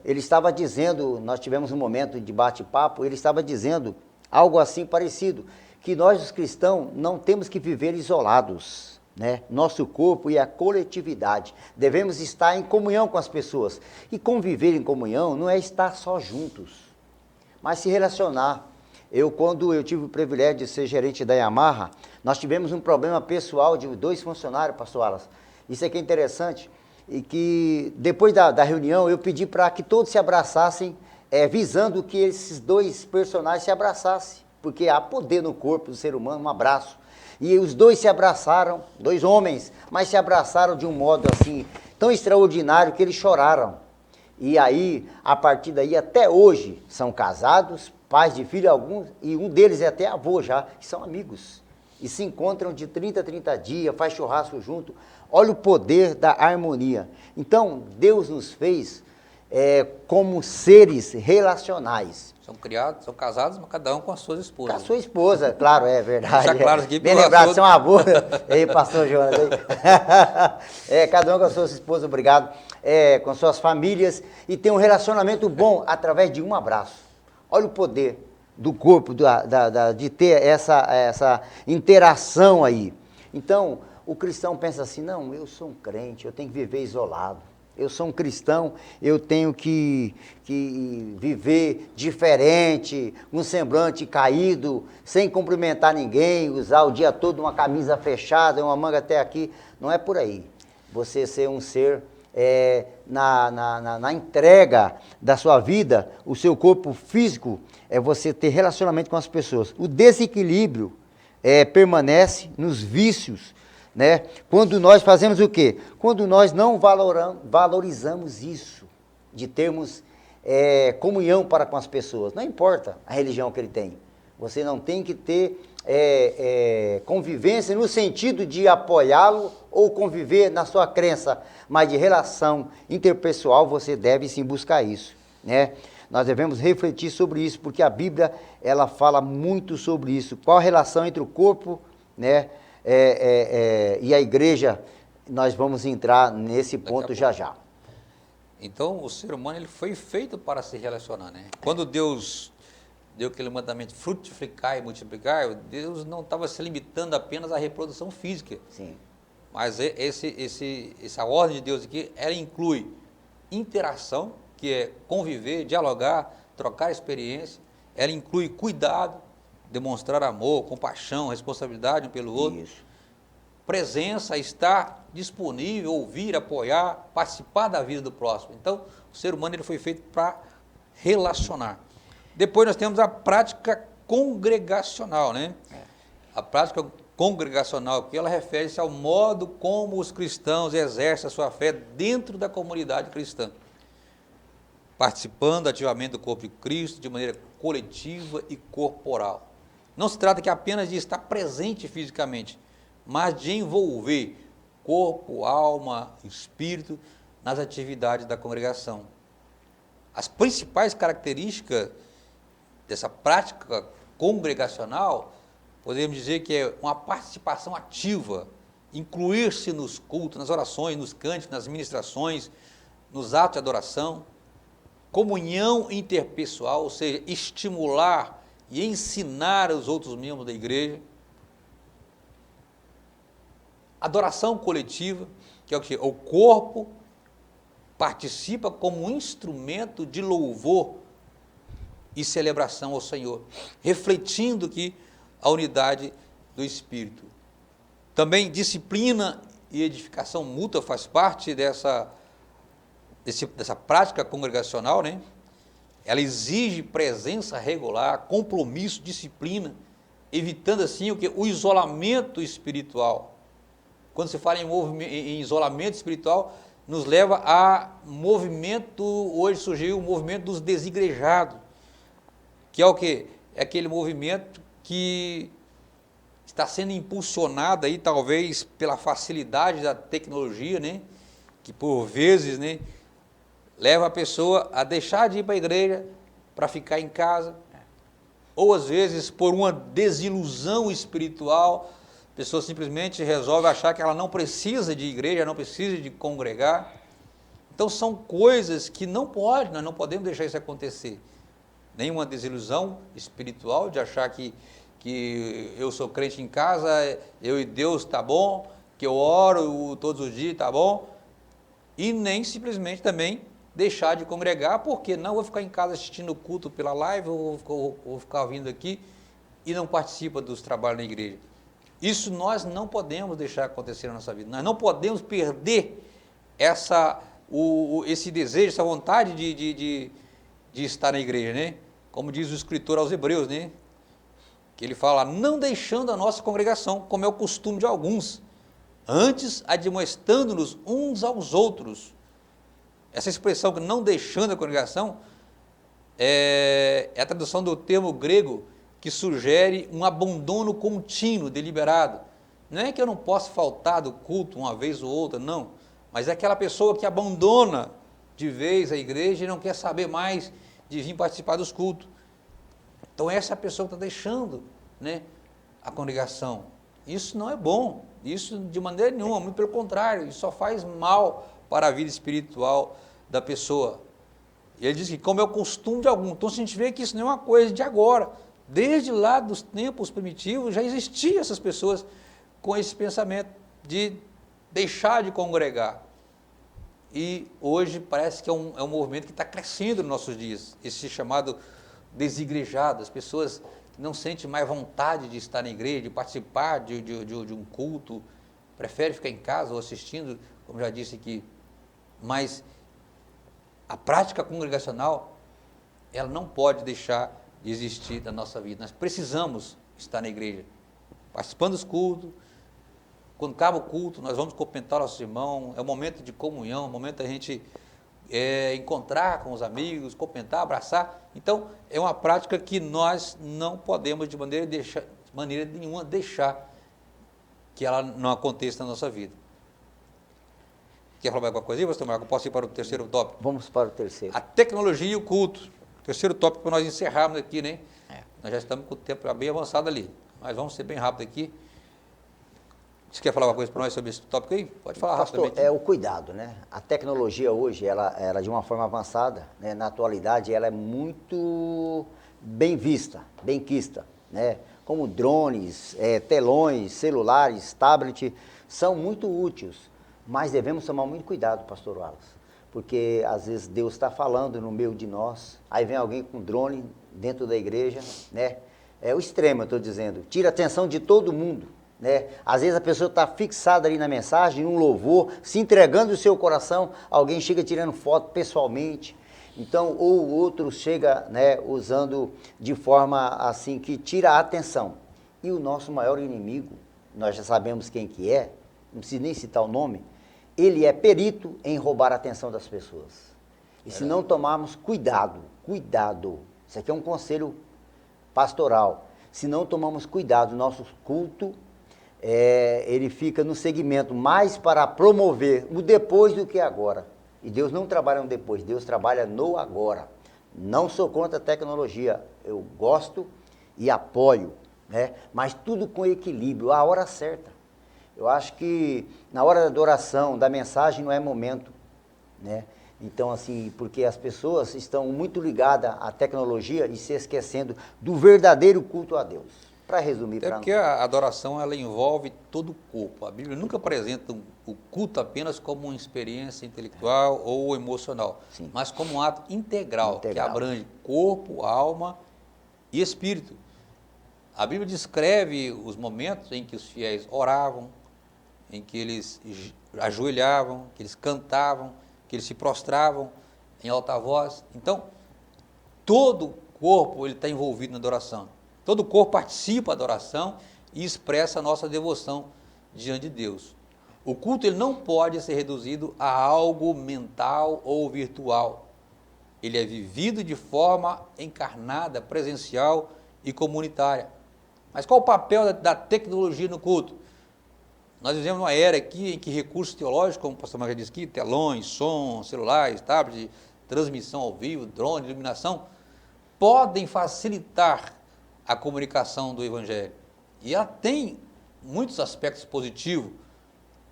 Speaker 2: ele estava dizendo, nós tivemos um momento de bate-papo, ele estava dizendo algo assim parecido, que nós os cristãos não temos que viver isolados, né? Nosso corpo e a coletividade, devemos estar em comunhão com as pessoas, e conviver em comunhão não é estar só juntos, mas se relacionar. Quando eu tive o privilégio de ser gerente da Yamaha, nós tivemos um problema pessoal de 2 funcionários, pastor Alas. Isso aqui é interessante, e que depois da reunião eu pedi para que todos se abraçassem, visando que esses 2 personagens se abraçassem, porque há poder no corpo do ser humano, um abraço. E os 2 se abraçaram, 2 homens, mas se abraçaram de um modo assim, tão extraordinário que eles choraram. E aí, a partir daí, até hoje, são casados, pais de filho alguns, e um deles é até avô já, que são amigos. E se encontram de 30 a 30 dias, faz churrasco junto. Olha o poder da harmonia. Então, Deus nos fez como seres relacionais.
Speaker 1: São criados, são casados, mas cada um com as suas esposas.
Speaker 2: Com a sua esposa, claro, é verdade.
Speaker 1: Deixa claro aqui,
Speaker 2: bem lembrado, são avô. Ei, pastor Jonas. Cada um com a sua esposa, obrigado. Com suas famílias, e tem um relacionamento bom através de um abraço. Olha o poder do corpo, de ter essa interação aí. Então, o cristão pensa assim, não, eu sou um crente, eu tenho que viver isolado. Eu sou um cristão, eu tenho que viver diferente, um semblante caído, sem cumprimentar ninguém, usar o dia todo uma camisa fechada, uma manga até aqui. Não é por aí. Você ser um ser... na entrega da sua vida, o seu corpo físico, você ter relacionamento com as pessoas. O desequilíbrio permanece nos vícios, né? Quando nós fazemos o quê? Quando nós não valorizamos isso, de termos comunhão para com as pessoas. Não importa a religião que ele tem. Você não tem que ter convivência no sentido de apoiá-lo ou conviver na sua crença, mas de relação interpessoal você deve sim buscar isso, né? Nós devemos refletir sobre isso, porque a Bíblia ela fala muito sobre isso. Qual a relação entre o corpo, né, e a igreja? Nós vamos entrar nesse ponto já já.
Speaker 1: Então, o ser humano ele foi feito para se relacionar, né? Quando Deus deu aquele mandamento, frutificar e multiplicar, Deus não estava se limitando apenas à reprodução física.
Speaker 2: Sim.
Speaker 1: Mas essa ordem de Deus aqui, ela inclui interação, que é conviver, dialogar, trocar experiência. Ela inclui cuidado, demonstrar amor, compaixão, responsabilidade um pelo outro.
Speaker 2: Isso.
Speaker 1: Presença, estar disponível, ouvir, apoiar, participar da vida do próximo. Então, o ser humano ele foi feito para relacionar. Depois nós temos a prática congregacional, né? A prática congregacional, que ela refere-se ao modo como os cristãos exercem a sua fé dentro da comunidade cristã. participando ativamente do corpo de Cristo de maneira coletiva e corporal. Não se trata que apenas de estar presente fisicamente, mas de envolver corpo, alma, espírito nas atividades da congregação. As principais características dessa prática congregacional, podemos dizer que é uma participação ativa, incluir-se nos cultos, nas orações, nos cânticos, nas ministrações, nos atos de adoração, comunhão interpessoal, ou seja, estimular e ensinar os outros membros da igreja, adoração coletiva, que é o que? O corpo participa como um instrumento de louvor e celebração ao Senhor, refletindo que a unidade do Espírito. Também disciplina e edificação mútua faz parte dessa prática congregacional, né? Ela exige presença regular, compromisso, disciplina, evitando assim o isolamento espiritual. Quando se fala em isolamento espiritual, nos leva a movimento, hoje surgiu o movimento dos desigrejados, que é o quê? É aquele movimento que está sendo impulsionado aí, talvez, pela facilidade da tecnologia, né? Que por vezes, né, leva a pessoa a deixar de ir para a igreja para ficar em casa, ou às vezes por uma desilusão espiritual, a pessoa simplesmente resolve achar que ela não precisa de igreja, não precisa de congregar. Então são coisas que não pode, nós não podemos deixar isso acontecer. Nenhuma desilusão espiritual de achar que eu sou crente em casa, eu e Deus está bom, que eu oro todos os dias, está bom, e nem simplesmente também deixar de congregar, porque não vou ficar em casa assistindo o culto pela live, ou vou ficar vindo aqui e não participa dos trabalhos da igreja. Isso nós não podemos deixar acontecer na nossa vida, nós não podemos perder esse desejo, essa vontade de estar na igreja, né? Como diz o escritor aos Hebreus, né? Que ele fala, não deixando a nossa congregação, como é o costume de alguns, antes admoestando-nos uns aos outros. Essa expressão, não deixando a congregação, é a tradução do termo grego que sugere um abandono contínuo, deliberado. Não é que eu não possa faltar do culto uma vez ou outra, não. Mas é aquela pessoa que abandona de vez a igreja e não quer saber mais de vir participar dos cultos. Então essa é a pessoa que está deixando, né, a congregação. Isso não é bom, isso de maneira nenhuma, muito pelo contrário, isso só faz mal para a vida espiritual da pessoa. E ele diz que como é o costume de algum, então a gente vê que isso não é uma coisa de agora, desde lá dos tempos primitivos já existiam essas pessoas com esse pensamento de deixar de congregar. E hoje parece que é um movimento que está crescendo nos nossos dias, esse chamado desigrejado, as pessoas que não sentem mais vontade de estar na igreja, de participar de um culto, preferem ficar em casa ou assistindo, como já disse aqui. Mas a prática congregacional, ela não pode deixar de existir na nossa vida. Nós precisamos estar na igreja, participando dos cultos. Quando acaba o culto, nós vamos cumprimentar nossos irmãos, é um momento de comunhão, é um momento da gente encontrar com os amigos, cumprimentar, abraçar. Então, é uma prática que nós não podemos de maneira nenhuma deixar que ela não aconteça na nossa vida. Quer falar mais alguma coisa aí, pastor Marco? Posso ir para o terceiro tópico?
Speaker 2: Vamos para o terceiro.
Speaker 1: A tecnologia e o culto. Terceiro tópico para nós encerrarmos aqui, né? Nós já estamos com o tempo bem avançado ali, mas vamos ser bem rápido aqui. Você quer falar uma coisa para nós sobre esse tópico aí? Pode falar rapidamente.
Speaker 2: Pastor, é o cuidado, né? A tecnologia hoje, ela de uma forma avançada, né? Na atualidade, ela é muito bem vista, bem quista, né? Como drones, telões, celulares, tablet, são muito úteis, mas devemos tomar muito cuidado, pastor Wallace, porque às vezes Deus está falando no meio de nós, aí vem alguém com drone dentro da igreja, né? É o extremo, eu estou dizendo, tira a atenção de todo mundo. Né? Às vezes a pessoa está fixada ali na mensagem, num louvor, se entregando o seu coração, alguém chega tirando foto pessoalmente, então, ou o outro chega, né, usando de forma assim que tira a atenção. E o nosso maior inimigo, nós já sabemos quem que é, não preciso nem citar o nome, ele é perito em roubar a atenção das pessoas. E se não tomarmos cuidado, isso aqui é um conselho pastoral, se não tomamos cuidado, nosso culto, ele fica no segmento mais para promover o depois do que agora. E Deus não trabalha no depois, Deus trabalha no agora. Não sou contra a tecnologia, eu gosto e apoio, né? Mas tudo com equilíbrio, a hora certa. Eu acho que na hora da adoração, da mensagem, não é momento, né? Então, assim, porque as pessoas estão muito ligadas à tecnologia e se esquecendo do verdadeiro culto a Deus. Para resumir,
Speaker 1: Até porque a adoração ela envolve todo o corpo. A Bíblia nunca apresenta o culto apenas como uma experiência intelectual ou emocional,
Speaker 2: Sim.
Speaker 1: mas como um ato integral, que abrange corpo, alma e espírito. A Bíblia descreve os momentos em que os fiéis oravam, em que eles ajoelhavam, que eles cantavam, que eles se prostravam em alta voz. Então, todo o corpo está envolvido na adoração. Todo o corpo participa da adoração e expressa a nossa devoção diante de Deus. O culto ele não pode ser reduzido a algo mental ou virtual. Ele é vivido de forma encarnada, presencial e comunitária. Mas qual o papel da tecnologia no culto? Nós vivemos numa era aqui em que recursos teológicos, como o pastor Marcos disse aqui, telões, som, celulares, tablets, transmissão ao vivo, drone, iluminação, podem facilitar a comunicação do Evangelho. E ela tem muitos aspectos positivos,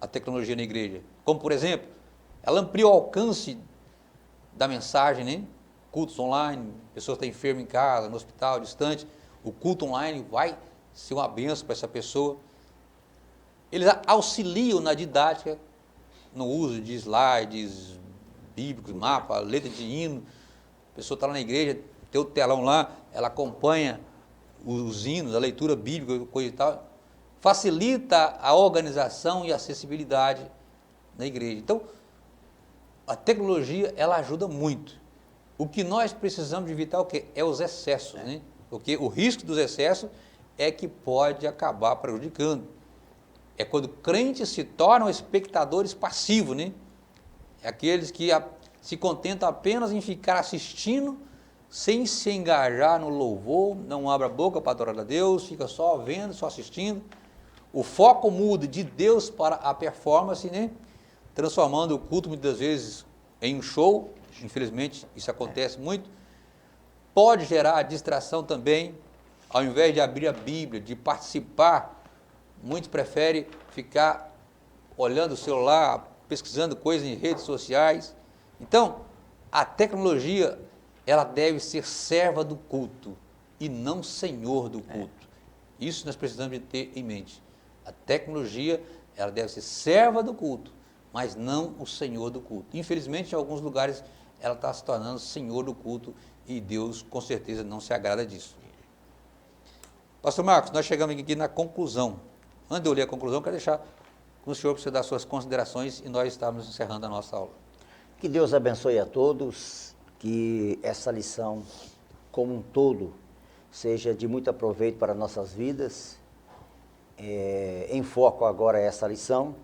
Speaker 1: a tecnologia na igreja. Como, por exemplo, ela amplia o alcance da mensagem, né? Cultos online, pessoas estão enfermas em casa, no hospital, distante. O culto online vai ser uma bênção para essa pessoa. Eles auxiliam na didática, no uso de slides bíblicos, mapa, letra de hino. A pessoa está lá na igreja, tem o telão lá, ela acompanha os hinos, a leitura bíblica, coisa e tal. Facilita a organização e a acessibilidade na igreja. Então, a tecnologia, ela ajuda muito. O que nós precisamos de evitar o quê? É os excessos, né? Porque o risco dos excessos é que pode acabar prejudicando. É quando crentes se tornam espectadores passivos, né? É aqueles que se contentam apenas em ficar assistindo, sem se engajar no louvor, não abre a boca para adorar a Deus, fica só vendo, só assistindo. O foco muda de Deus para a performance, né? Transformando o culto muitas vezes em um show. Infelizmente, isso acontece muito. Pode gerar distração também, ao invés de abrir a Bíblia, de participar, muitos preferem ficar olhando o celular, pesquisando coisas em redes sociais. Então, a tecnologia, ela deve ser serva do culto e não senhor do culto. Isso nós precisamos de ter em mente. A tecnologia, ela deve ser serva do culto, mas não o senhor do culto. Infelizmente, em alguns lugares, ela está se tornando senhor do culto e Deus, com certeza, não se agrada disso. Pastor Marcos, nós chegamos aqui na conclusão. Antes de eu ler a conclusão, quero deixar com o senhor para você dar suas considerações e nós estamos encerrando a nossa aula.
Speaker 2: Que Deus abençoe a todos, que essa lição, como um todo, seja de muito aproveito para nossas vidas. Em foco agora essa lição,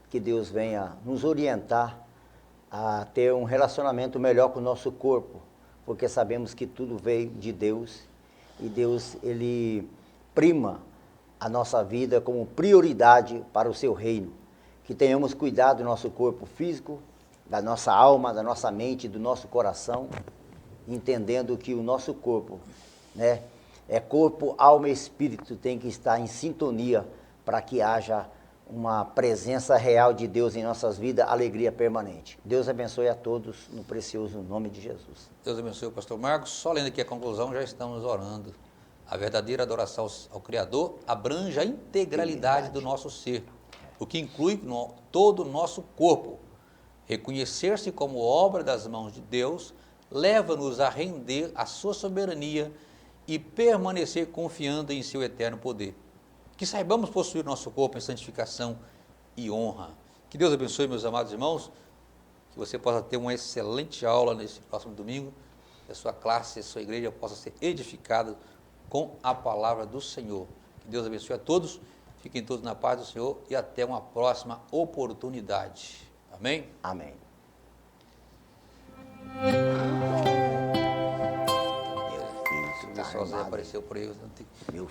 Speaker 2: que Deus venha nos orientar a ter um relacionamento melhor com o nosso corpo, porque sabemos que tudo veio de Deus e Deus, Ele prima a nossa vida como prioridade para o seu reino. Que tenhamos cuidado do nosso corpo físico, da nossa alma, da nossa mente, do nosso coração, entendendo que o nosso corpo, né, corpo, alma e espírito tem que estar em sintonia para que haja uma presença real de Deus em nossas vidas, alegria permanente. Deus abençoe a todos no precioso nome de Jesus.
Speaker 1: Deus abençoe o pastor Marcos. Só lendo aqui a conclusão, já estamos orando. A verdadeira adoração ao Criador abrange a integralidade do nosso ser, o que inclui todo o nosso corpo. Reconhecer-se como obra das mãos de Deus leva-nos a render a sua soberania e permanecer confiando em seu eterno poder. Que saibamos possuir nosso corpo em santificação e honra. Que Deus abençoe, meus amados irmãos, que você possa ter uma excelente aula nesse próximo domingo, que a sua classe, a sua igreja possa ser edificada com a palavra do Senhor. Que Deus abençoe a todos, fiquem todos na paz do Senhor e até uma próxima oportunidade. Amém?
Speaker 2: Amém.
Speaker 1: só Zé
Speaker 2: armado.
Speaker 1: apareceu por aí.
Speaker 2: Meu